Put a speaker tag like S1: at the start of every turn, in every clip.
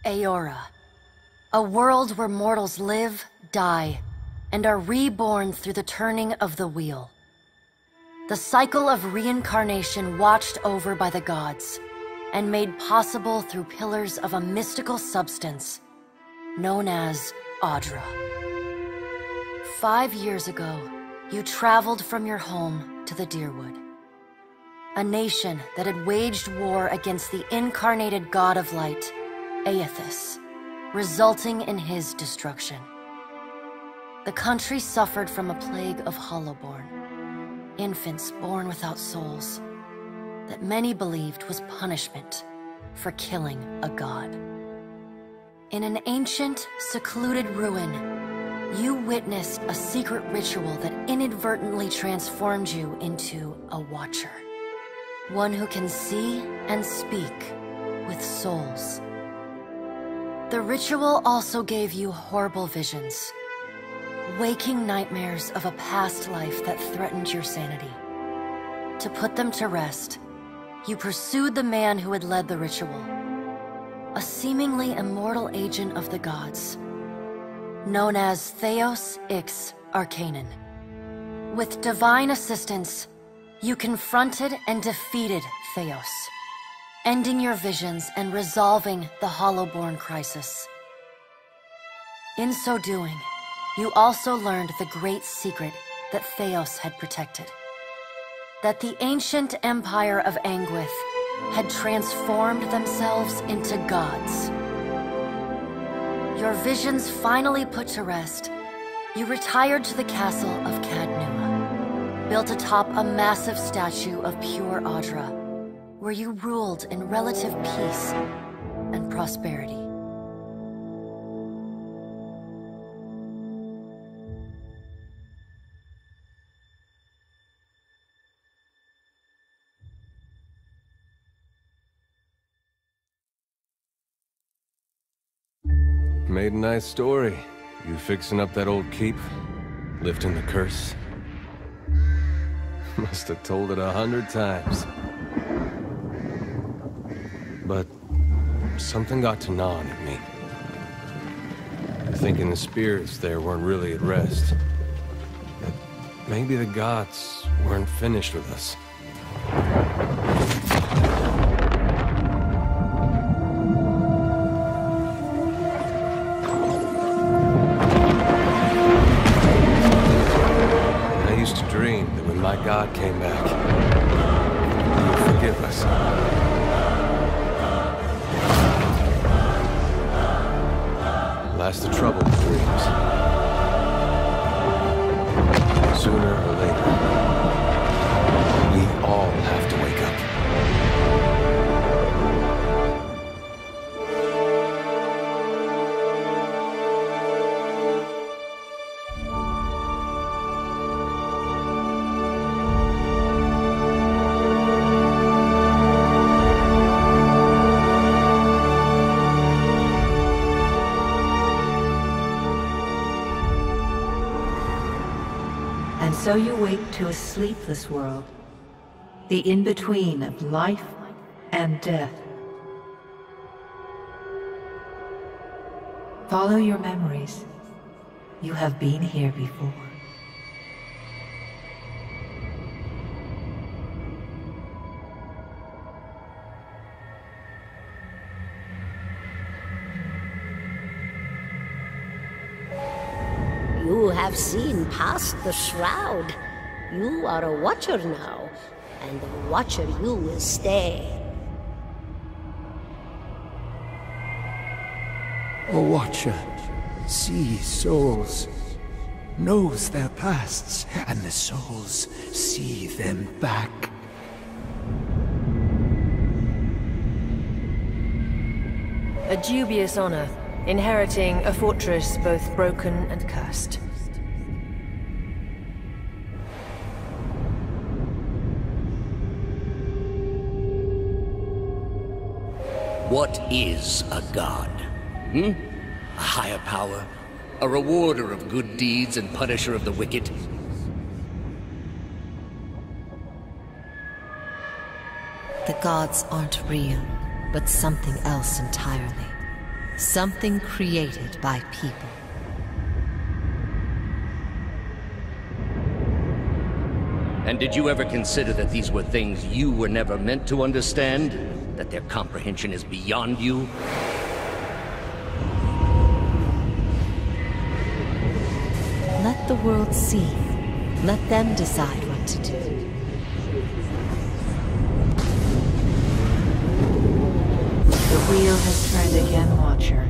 S1: Aora, a world where mortals live, die, and are reborn through the turning of the wheel. The cycle of reincarnation watched over by the gods, and made possible through pillars of a mystical substance known as Audra. 5 years ago, you traveled from your home to the Deerwood, a nation that had waged war against the incarnated god of light, Aethys, resulting in his destruction. The country suffered from a plague of Hollowborn, infants born without souls, that many believed was punishment for killing a god. In an ancient, secluded ruin, you witnessed a secret ritual that inadvertently transformed you into a Watcher. One who can see and speak with souls. The ritual also gave you horrible visions, waking nightmares of a past life that threatened your sanity. To put them to rest, you pursued the man who had led the ritual, a seemingly immortal agent of the gods, known as Theos Ix Arcanon. With divine assistance, you confronted and defeated Theos, ending your visions and resolving the Hollowborn crisis. In so doing, you also learned the great secret that Theos had protected. That the ancient empire of Anguith had transformed themselves into gods. Your visions finally put to rest, you retired to the castle of Cadnua, built atop a massive statue of pure Audra, where you ruled in relative peace and prosperity.
S2: Made a nice story. You fixing up that old keep? Lifting the curse? Must have told it 100 times. But something got to gnawing at me. Thinking the spirits there weren't really at rest. That maybe the gods weren't finished with us. My God came back. He would forgive us. Last the trouble with dreams. Sooner or later, we all have to wake up.
S3: So you wake to a sleepless world, the in-between of life and death. Follow your memories. You have been here before.
S4: You have seen past the shroud. You are a Watcher now, and a Watcher you will stay.
S5: A Watcher sees souls, knows their pasts, and the souls see them back.
S6: A dubious honor, inheriting a fortress both broken and cursed.
S7: What is a god? A higher power? A rewarder of good deeds and punisher of the wicked?
S8: The gods aren't real, but something else entirely. Something created by people.
S7: And did you ever consider that these were things you were never meant to understand? That their comprehension is beyond you?
S8: Let the world see. Let them decide what to do.
S3: The wheel has turned again, Watcher.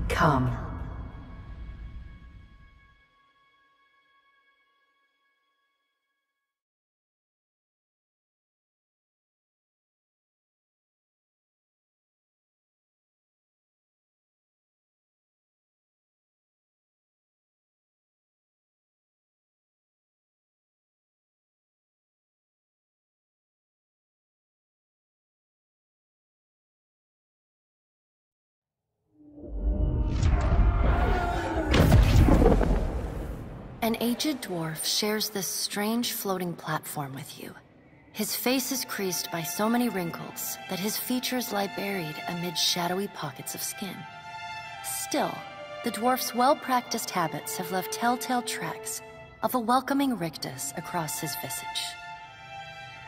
S3: Come.
S1: An aged dwarf shares this strange floating platform with you. His face is creased by so many wrinkles that his features lie buried amid shadowy pockets of skin. Still, the dwarf's well-practiced habits have left telltale tracks of a welcoming rictus across his visage.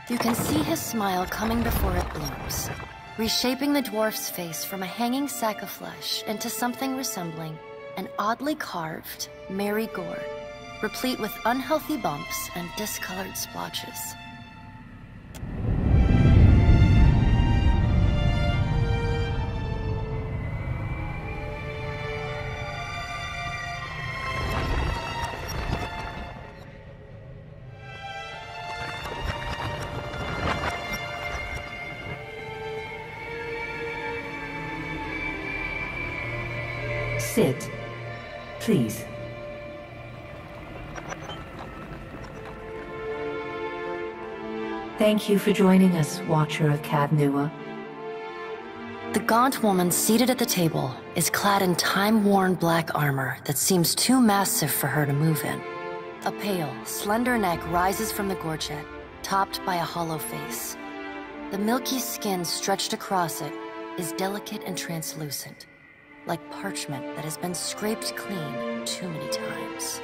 S1: You can see his smile coming before it blooms, reshaping the dwarf's face from a hanging sack of flesh into something resembling an oddly carved, merry gourd, replete with unhealthy bumps and discolored splotches.
S3: Sit. Please. Thank you for joining us, Watcher of Cadnua.
S1: The gaunt woman seated at the table is clad in time-worn black armor that seems too massive for her to move in. A pale, slender neck rises from the gorget, topped by a hollow face. The milky skin stretched across it is delicate and translucent, like parchment that has been scraped clean too many times.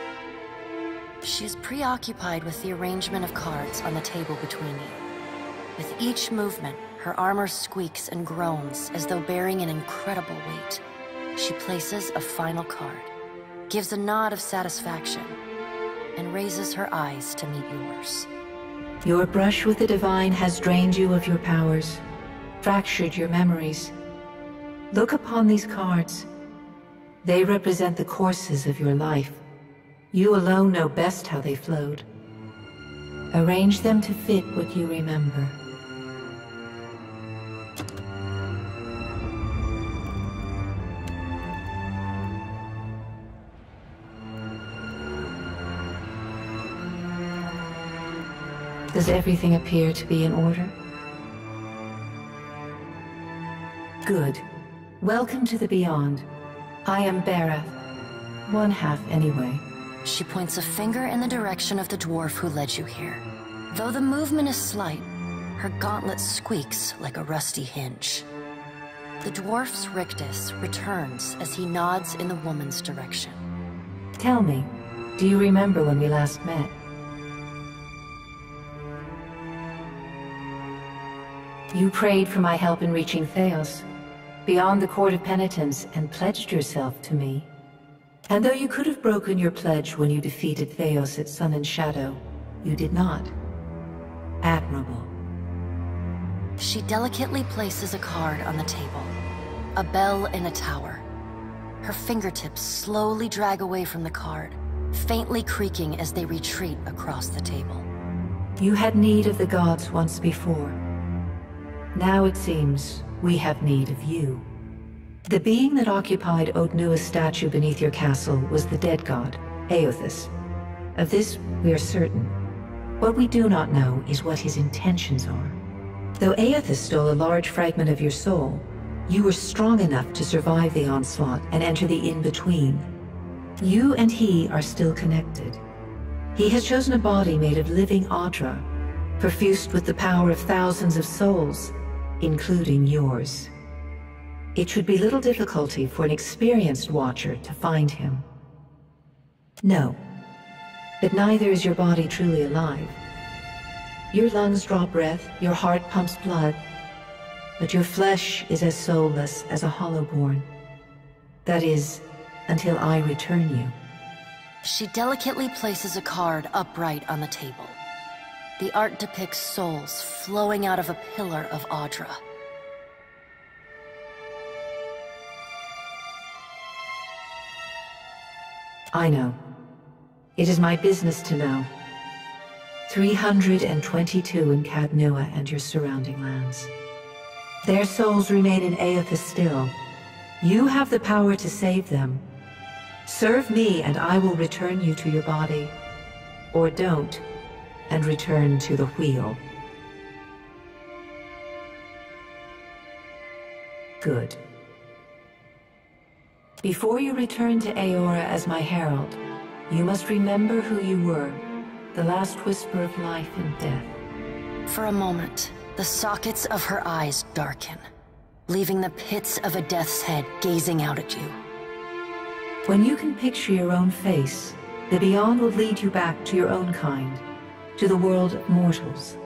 S1: She is preoccupied with the arrangement of cards on the table between you. With each movement, her armor squeaks and groans as though bearing an incredible weight. She places a final card, gives a nod of satisfaction, and raises her eyes to meet yours.
S3: Your brush with the divine has drained you of your powers, fractured your memories. Look upon these cards. They represent the courses of your life. You alone know best how they flowed. Arrange them to fit what you remember. Does everything appear to be in order? Good. Welcome to the Beyond. I am Berath. One half, anyway.
S1: She points a finger in the direction of the dwarf who led you here. Though the movement is slight, her gauntlet squeaks like a rusty hinge. The dwarf's rictus returns as he nods in the woman's direction.
S3: Tell me, do you remember when we last met? You prayed for my help in reaching Theos, beyond the Court of Penitence, and pledged yourself to me. And though you could have broken your pledge when you defeated Theos at Sun and Shadow, you did not. Admirable.
S1: She delicately places a card on the table. A bell in a tower. Her fingertips slowly drag away from the card, faintly creaking as they retreat across the table.
S3: You had need of the gods once before. Now it seems we have need of you. The being that occupied Odnua's statue beneath your castle was the dead god, Aothus. Of this we are certain. What we do not know is what his intentions are. Though Aothus stole a large fragment of your soul, you were strong enough to survive the onslaught and enter the in-between. You and he are still connected. He has chosen a body made of living Audra, perfused with the power of thousands of souls, including yours. It should be little difficulty for an experienced watcher to find him. No, but neither is your body truly alive. Your lungs draw breath, your heart pumps blood, but your flesh is as soulless as a hollowborn. That is, until I return you.
S1: She delicately places a card upright on the table. The art depicts souls flowing out of a pillar of Audra.
S3: I know. It is my business to know. 322 in Cadnua and your surrounding lands. Their souls remain in Aethys still. You have the power to save them. Serve me and I will return you to your body. Or don't, and return to the wheel. Good. Before you return to Aora as my herald, you must remember who you were, the last whisper of life and death.
S1: For a moment, the sockets of her eyes darken, leaving the pits of a death's head gazing out at you.
S3: When you can picture your own face, the Beyond will lead you back to your own kind, to the world of mortals.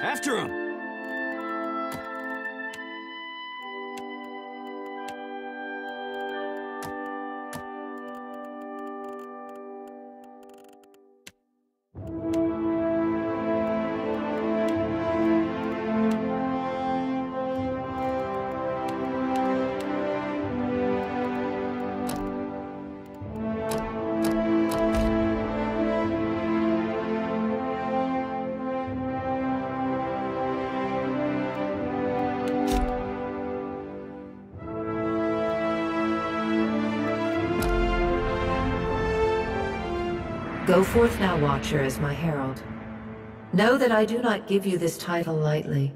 S9: After him!
S3: Go forth now, Watcher, as my herald. Know that I do not give you this title lightly.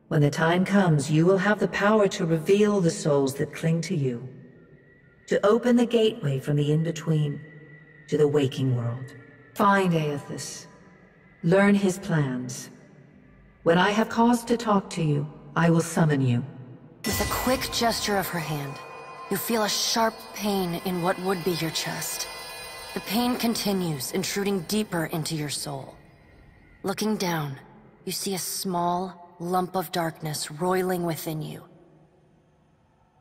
S3: When the time comes, you will have the power to reveal the souls that cling to you. to open the gateway from the in-between to the waking world. Find Aethys. Learn his plans. When I have cause to talk to you, I will summon you.
S1: With a quick gesture of her hand, you feel a sharp pain in what would be your chest. The pain continues, intruding deeper into your soul. Looking down, you see a small lump of darkness roiling within you.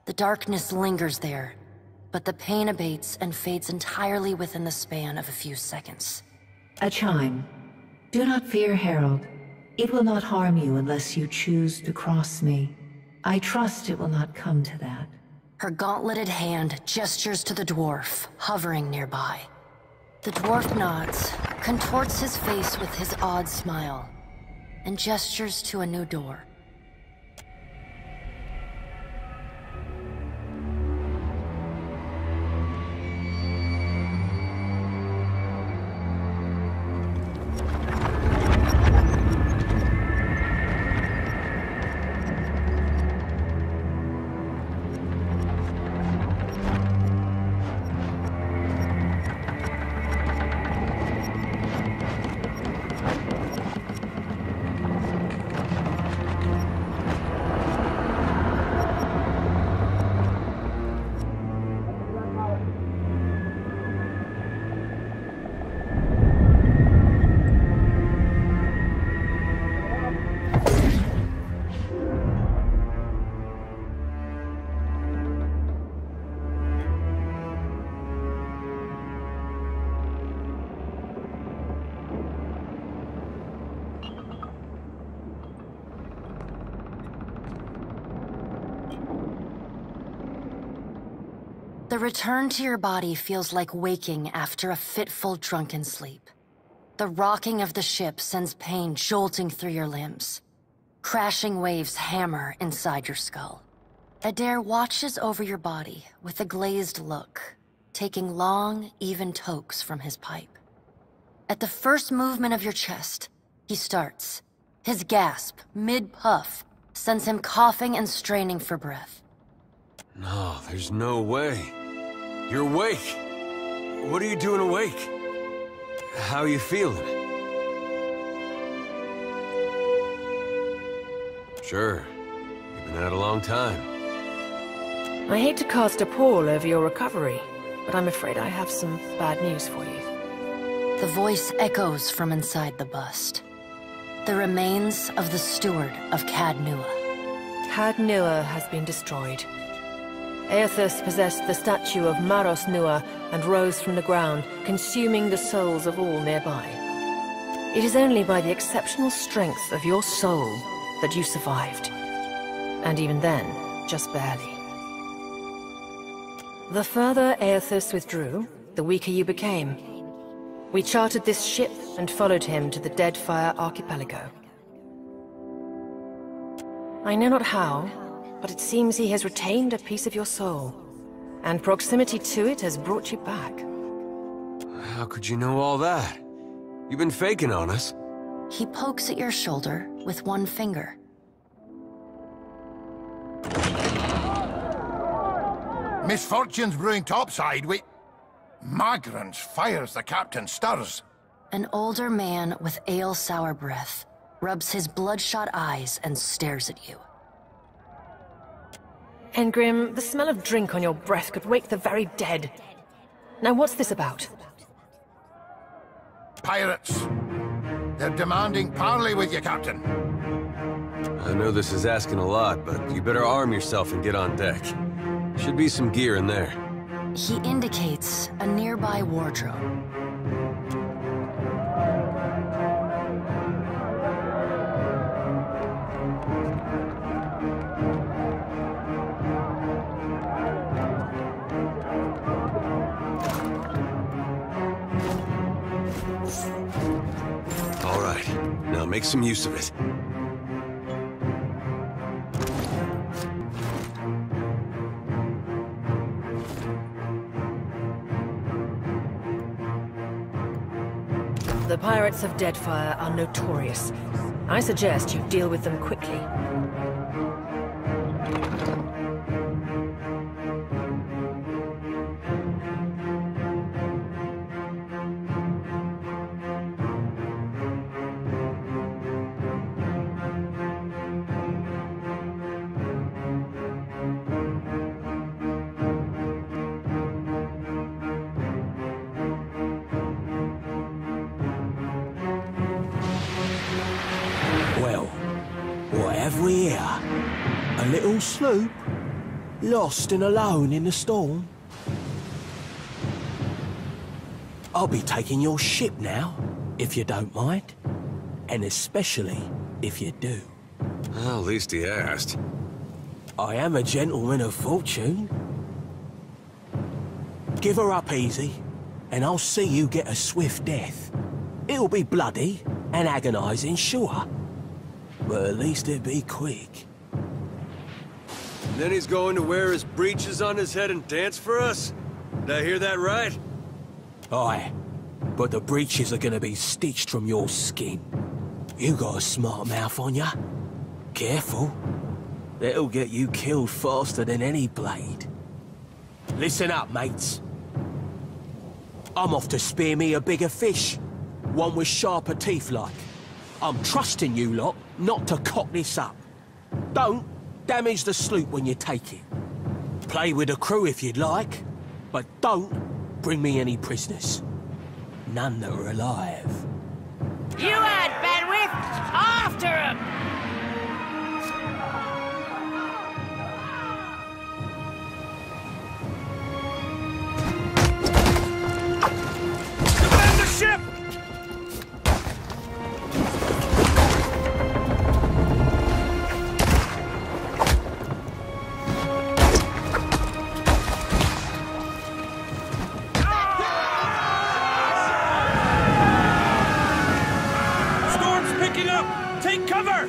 S1: The darkness lingers there, but the pain abates and fades entirely within the span of a few seconds.
S3: A chime. Do not fear, Herald. It will not harm you unless you choose to cross me. I trust it will not come to that.
S1: Her gauntleted hand gestures to the dwarf, hovering nearby. The dwarf nods, contorts his face with his odd smile, and gestures to a new door. The return to your body feels like waking after a fitful drunken sleep. The rocking of the ship sends pain jolting through your limbs. Crashing waves hammer inside your skull. Adair watches over your body with a glazed look, taking long, even tokes from his pipe. At the first movement of your chest, he starts. His gasp, mid-puff, sends him coughing and straining for breath.
S2: No, there's no way. You're awake. What are you doing awake? How are you feeling? Sure. You've been out a long time.
S6: I hate to cast a pall over your recovery, but I'm afraid I have some bad news for you.
S1: The voice echoes from inside the bust. The remains of the steward of Cad Nua.
S6: Cad Nua has been destroyed. Aethys possessed the statue of Maros Nua and rose from the ground, consuming the souls of all nearby. It is only by the exceptional strength of your soul that you survived. And even then, just barely. The further Aethys withdrew, the weaker you became. We chartered this ship and followed him to the Deadfire archipelago. I know not how, but it seems he has retained a piece of your soul, and proximity to it has brought you back.
S2: How could you know all that? You've been faking on us.
S1: He pokes at your shoulder with one finger.
S10: Misfortune's brewing topside. Magrants fires the captain stirs.
S1: An older man with ale-sour breath rubs his bloodshot eyes and stares at you.
S6: Engrim, the smell of drink on your breath could wake the very dead. Now what's this about?
S10: Pirates. They're demanding parley with you, Captain.
S2: I know this is asking a lot, but you better arm yourself and get on deck. Should be some gear in there.
S1: He indicates a nearby wardrobe.
S2: All right, now make some use of it.
S6: The pirates of Deadfire are notorious. I suggest you deal with them quickly.
S5: have we here? A little sloop? Lost and alone in the storm? I'll be taking your ship now, if you don't mind. And especially if you do.
S2: Well, at least he asked.
S5: I am a gentleman of fortune. Give her up easy, and I'll see you get a swift death. It'll be bloody and agonizing, sure. But at least it'll be quick.
S2: And then he's going to wear his breeches on his head and dance for us? Did I hear that right?
S5: Aye, but the breeches are gonna be stitched from your skin. You got a smart mouth on ya. Careful. That'll get you killed faster than any blade. Listen up, mates. I'm off to spear me a bigger fish. One with sharper teeth like. I'm trusting you lot not to cock this up. Don't damage the sloop when you take it. Play with the crew if you'd like, but don't bring me any prisoners. None that are alive.
S11: You had bandwidth! After him! Defend the ship! Take cover!